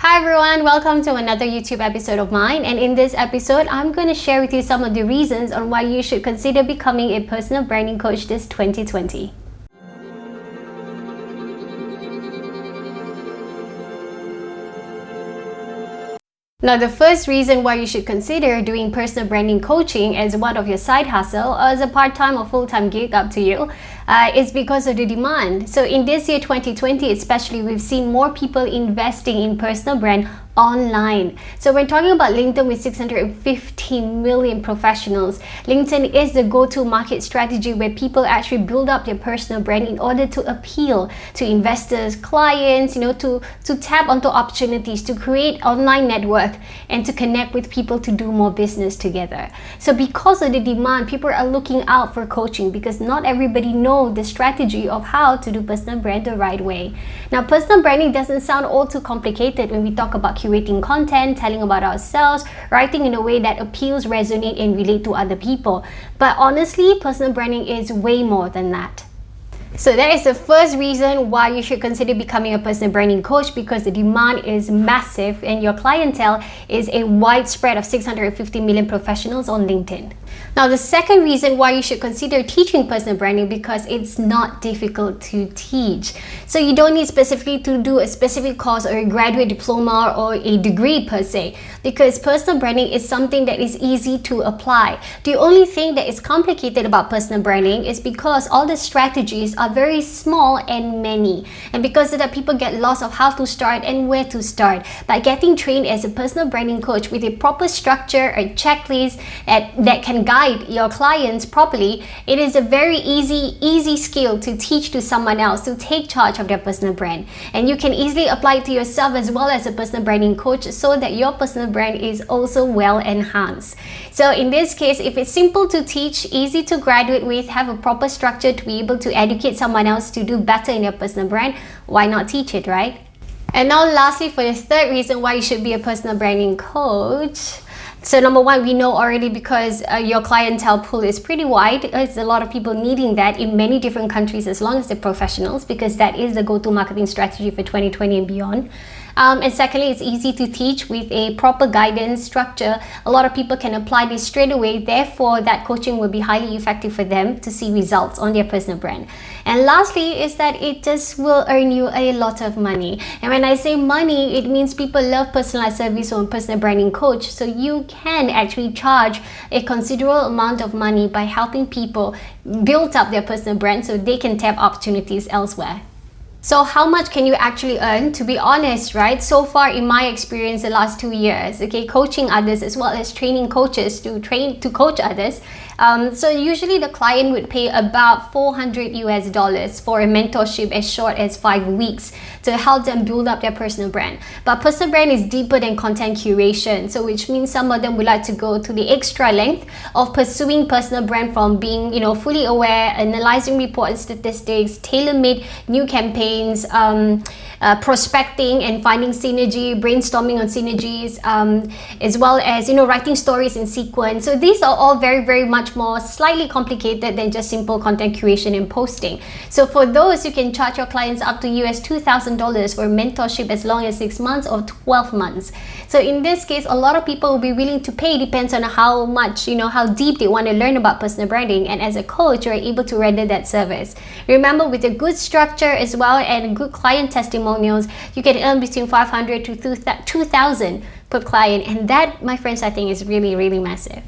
Hi everyone, welcome to another YouTube episode of mine, and in this episode I'm going to share with you some of the reasons on why you should consider becoming a personal branding coach this 2020. Now, the first reason why you should consider doing personal branding coaching as one of your side hustle or as a part-time or full-time gig, up to you, is because of the demand. So in this year 2020 especially, we've seen more people investing in personal brand online. So we're talking about LinkedIn with 650 million professionals. LinkedIn is the go-to market strategy where people actually build up their personal brand in order to appeal to investors, clients, to tap onto opportunities, to create online network and to connect with people to do more business together. So because of the demand, people are looking out for coaching because not everybody knows the strategy of how to do personal brand the right way. Now, personal branding doesn't sound all too complicated when we talk about curating content, telling about ourselves, writing in a way that appeals, resonate, and relate to other people. But honestly, personal branding is way more than that. So that is the first reason why you should consider becoming a personal branding coach, because the demand is massive and your clientele is a widespread of 650 million professionals on LinkedIn. Now, the second reason why you should consider teaching personal branding, because it's not difficult to teach. So you don't need specifically to do a specific course or a graduate diploma or a degree per se, because personal branding is something that is easy to apply. The only thing that is complicated about personal branding is because all the strategies are very small and many, and because of that, people get lost of how to start and where to start. By getting trained as a personal branding coach with a proper structure, a checklist that can guide your clients properly, it is a very easy skill to teach to someone else to take charge of their personal brand, and you can easily apply it to yourself as well as a personal branding coach, so that your personal brand is also well enhanced. So in this case, if it's simple to teach, easy to graduate with, have a proper structure to be able to educate someone else to do better in their personal brand, why not teach it, right? And now lastly, for the third reason why you should be a personal branding coach. So number one, we know already, because your clientele pool is pretty wide. There's a lot of people needing that in many different countries, as long as they're professionals, because that is the go-to marketing strategy for 2020 and beyond. And secondly, it's easy to teach with a proper guidance structure. A lot of people can apply this straight away. Therefore, that coaching will be highly effective for them to see results on their personal brand. And lastly is that it just will earn you a lot of money. And when I say money, it means people love personalized service or personal branding coach. So you can actually charge a considerable amount of money by helping people build up their personal brand so they can tap opportunities elsewhere. So how much can you actually earn? To be honest, right, so far in my experience the last 2 years, coaching others as well as training coaches to coach others, so usually the client would pay about $400 for a mentorship as short as 5 weeks to help them build up their personal brand. But personal brand is deeper than content curation, so which means some of them would like to go to the extra length of pursuing personal brand, from being fully aware, analyzing report and statistics, tailor-made new campaigns, prospecting and finding synergy, brainstorming on synergies, as well as writing stories in sequence. So these are all very much more slightly complicated than just simple content curation and posting. So for those, you can charge your clients up to $2,000 for mentorship as long as 6 months or 12 months. So in this case, a lot of people will be willing to pay, depends on how much, how deep they want to learn about personal branding. And as a coach, you're able to render that service. Remember, with a good structure as well and good client testimonials, you can earn between $500 to $2,000 per client. And that, my friends, I think is really massive.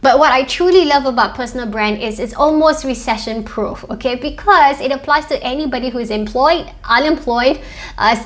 But what I truly love about personal brand is it's almost recession proof, because it applies to anybody who is employed, unemployed,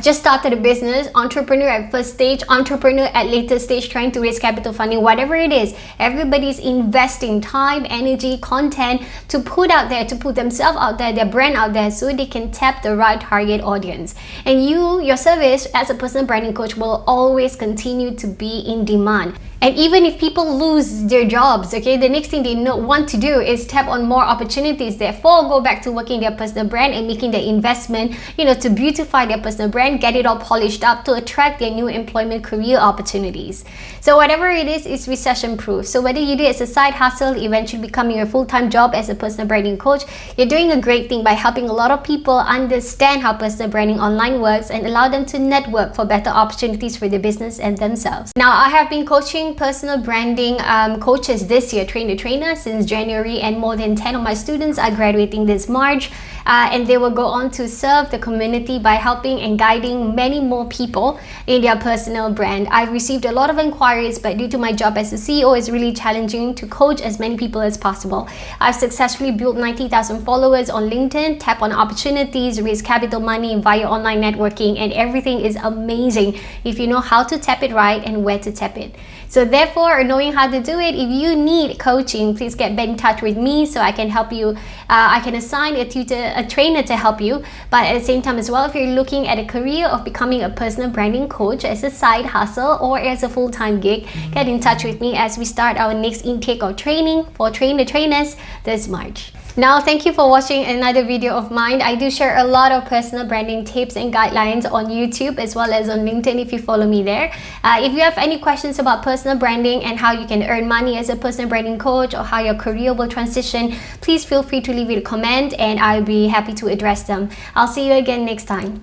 just started a business, entrepreneur at first stage, entrepreneur at later stage trying to raise capital funding, whatever it is. Everybody's investing time, energy, content to put out there, to put themselves out there, their brand out there, so they can tap the right target audience. And your service as a personal branding coach will always continue to be in demand. And even if people lose their jobs, jobs. Okay, the next thing they want to do is tap on more opportunities, therefore go back to working their personal brand and making the investment, to beautify their personal brand, get it all polished up to attract their new employment career opportunities. So whatever it is, it's recession proof. So whether you do it as a side hustle, eventually becoming a full-time job as a personal branding coach, you're doing a great thing by helping a lot of people understand how personal branding online works and allow them to network for better opportunities for their business and themselves. Now, I have been coaching personal branding coaches this year, train the trainer, since January, and more than 10 of my students are graduating this March. And they will go on to serve the community by helping and guiding many more people in their personal brand. I've received a lot of inquiries, but due to my job as a CEO, it's really challenging to coach as many people as possible. I've successfully built 90,000 followers on LinkedIn, tap on opportunities, raise capital money via online networking, and everything is amazing if you know how to tap it right and where to tap it. So therefore, knowing how to do it, if you need coaching, please get in touch with me so I can help you. I can assign a tutor, a trainer to help you. But at the same time as well, if you're looking at a career of becoming a personal branding coach as a side hustle or as a full-time gig, get in touch with me as we start our next intake of training for Train the Trainers this March. Now, thank you for watching another video of mine. I do share a lot of personal branding tips and guidelines on YouTube as well as on LinkedIn if you follow me there. If you have any questions about personal branding and how you can earn money as a personal branding coach or how your career will transition, please feel free to leave it a comment and I'll be happy to address them. I'll see you again next time.